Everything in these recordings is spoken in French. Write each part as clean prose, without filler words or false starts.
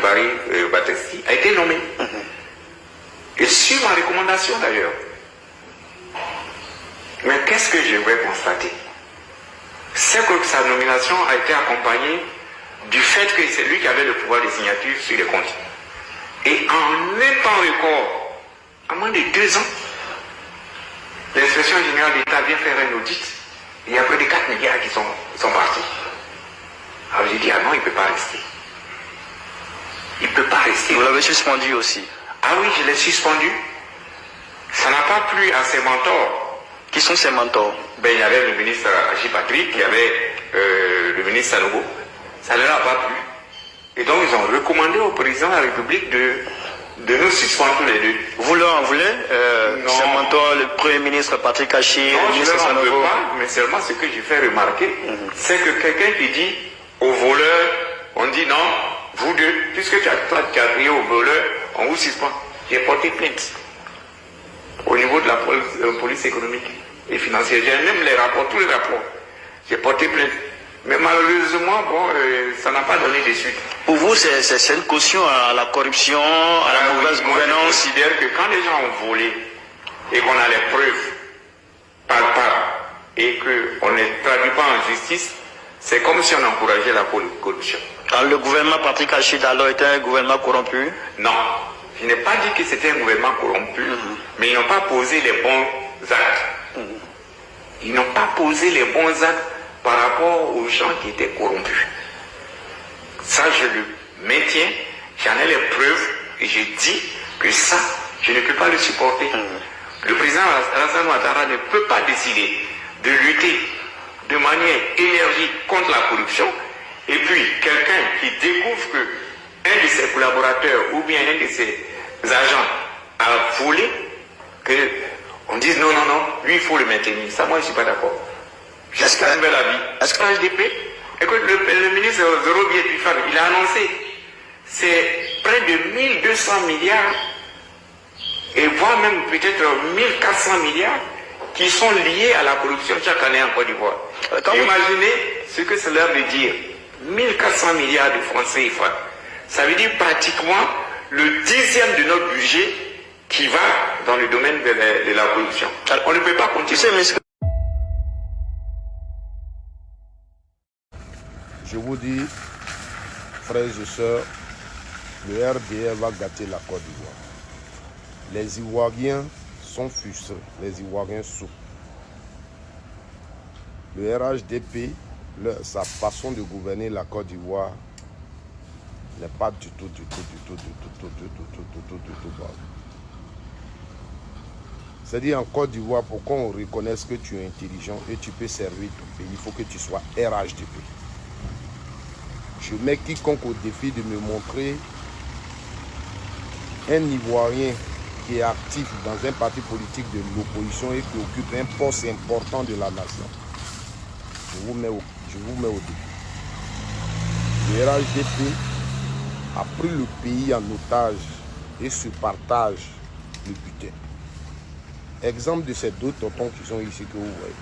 Barry Batesti a été nommé. Et sur ma recommandation d'ailleurs. Mais qu'est-ce que je vais constater? C'est que sa nomination a été accompagnée du fait que c'est lui qui avait le pouvoir de signature sur les comptes. Et en un temps record, à moins de 2 ans, l'inspection générale d'État vient faire un audit. Et il y a près de 4 milliards qui sont partis. Alors j'ai dit, ah non, il ne peut pas rester. Il ne peut pas rester. Vous l'avez suspendu aussi? Ah oui, je l'ai suspendu. Ça n'a pas plu à ses mentors. Qui sont ces mentors? Il y avait le ministre Haji Patrick, il y avait le ministre Sanogo. Ça ne leur a pas plu. Et donc ils ont recommandé au président de la République de nous suspendre tous les deux. Vous leur en voulez ces mentors, le Premier ministre Patrick Hachi, non, le ministre Sanogo? Non, je ne veux Sanogo? pas, mais seulement ce que j'ai fait remarquer, c'est que quelqu'un qui dit aux voleurs, on dit non, vous deux, puisque tu as crié aux voleurs, on vous suspend. J'ai porté plainte au niveau de la police économique et financière. J'ai même les rapports, tous les rapports. J'ai porté plainte. Mais malheureusement, ça n'a pas donné de suite. Pour vous, c'est une caution à la corruption, à la mauvaise gouvernance? Je considère que quand les gens ont volé et qu'on a les preuves palpables et qu'on ne traduit pas en justice, c'est comme si on encourageait la corruption. Alors, le gouvernement Patrick Hachi alors était un gouvernement corrompu? Non. Je n'ai pas dit que c'était un gouvernement corrompu, mais ils n'ont pas posé les bons actes. Ils n'ont pas posé les bons actes par rapport aux gens qui étaient corrompus. Ça, je le maintiens, j'en ai les preuves, et je dis que ça, je ne peux pas le supporter. Le président Alassane Ouattara ne peut pas décider de lutter de manière énergique contre la corruption, et puis quelqu'un qui découvre que un de ses collaborateurs ou bien un de ses agents a volé, qu'on dise non, lui il faut le maintenir. Ça, moi je ne suis pas d'accord. Jusqu'à un nouvel avis. Est-ce que HDP, écoute, le ministre Zorobi Epifan, il a annoncé, c'est près de 1200 milliards, et voire même peut-être 1400 milliards, qui sont liés à la corruption chaque année en Côte d'Ivoire. Imaginez ce que cela veut dire. 1400 milliards de francs CFA. Ça veut dire pratiquement le 10e de notre budget qui va dans le domaine de la corruption. Alors, on ne peut pas continuer. Je vous dis, frères et sœurs, le RDR va gâter la Côte d'Ivoire. Les Ivoiriens sont frustrés, les Ivoiriens souffrent. Le RHDP, sa façon de gouverner la Côte d'Ivoire n'est pas du tout bonne. C'est-à-dire en Côte d'Ivoire, pour qu'on reconnaisse que tu es intelligent et tu peux servir ton pays, il faut que tu sois RHDP. Je mets quiconque au défi de me montrer un Ivoirien qui est actif dans un parti politique de l'opposition et qui occupe un poste important de la nation. Je vous mets au défi. Le RHDP a pris le pays en otage et se partage le butin. Exemple de ces deux tontons qui sont ici que vous voyez.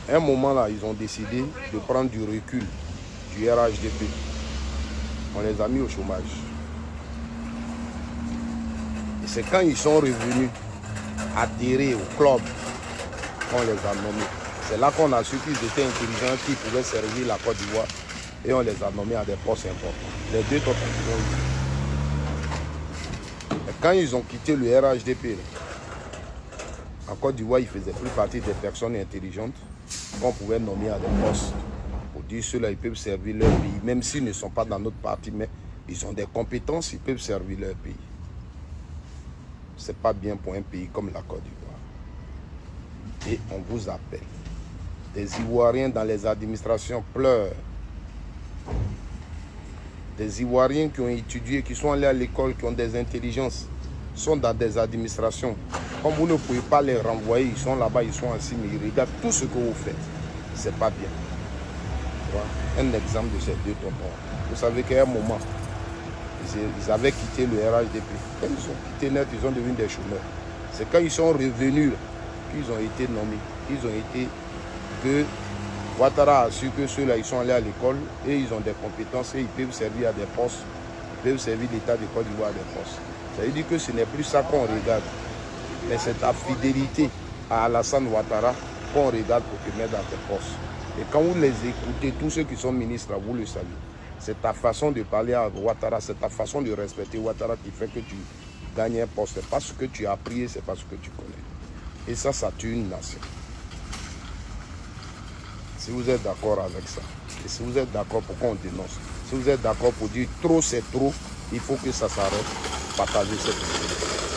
À un moment là, ils ont décidé de prendre du recul du RHDP. On les a mis au chômage. Et c'est quand ils sont revenus adhérer au club qu'on les a nommés. C'est là qu'on a su qu'ils étaient intelligents, qu'ils pouvaient servir la Côte d'Ivoire et on les a nommés à des postes importants. Les deux tontons qui sont ici. Et quand ils ont quitté le RHDP, en Côte d'Ivoire, ils faisaient plus partie des personnes intelligentes qu'on pouvait nommer à des postes. Pour dire ceux-là, ils peuvent servir leur pays, même s'ils ne sont pas dans notre parti, mais ils ont des compétences, ils peuvent servir leur pays. C'est pas bien pour un pays comme la Côte d'Ivoire. Et on vous appelle. Des Ivoiriens dans les administrations pleurent. Des Ivoiriens qui ont étudié, qui sont allés à l'école, qui ont des intelligences, sont dans des administrations. Comme vous ne pouvez pas les renvoyer, ils sont là-bas, ils sont assis, mais ils regardent tout ce que vous faites. C'est pas bien. Un exemple de ces deux tontons. Vous savez qu'à un moment, ils avaient quitté le RHDP. Quand ils ont quitté net, ils ont devenu des chômeurs. C'est quand ils sont revenus qu'ils ont été nommés. Ils ont été deux Ouattara a su que ceux-là, ils sont allés à l'école et ils ont des compétences et ils peuvent servir à des postes. Ils peuvent servir l'État de Côte d'Ivoire à des postes. Ça veut dire que ce n'est plus ça qu'on regarde. Mais c'est ta fidélité à Alassane Ouattara qu'on regarde pour te mettre dans tes postes. Et quand vous les écoutez, tous ceux qui sont ministres, vous le savez. C'est ta façon de parler à Ouattara, c'est ta façon de respecter Ouattara qui fait que tu gagnes un poste. C'est pas ce que tu as appris, c'est pas ce que tu connais. Et ça tue une nation. Si vous êtes d'accord avec ça, et si vous êtes d'accord pour qu'on dénonce, si vous êtes d'accord pour dire trop c'est trop, il faut que ça s'arrête, partagez cette vidéo.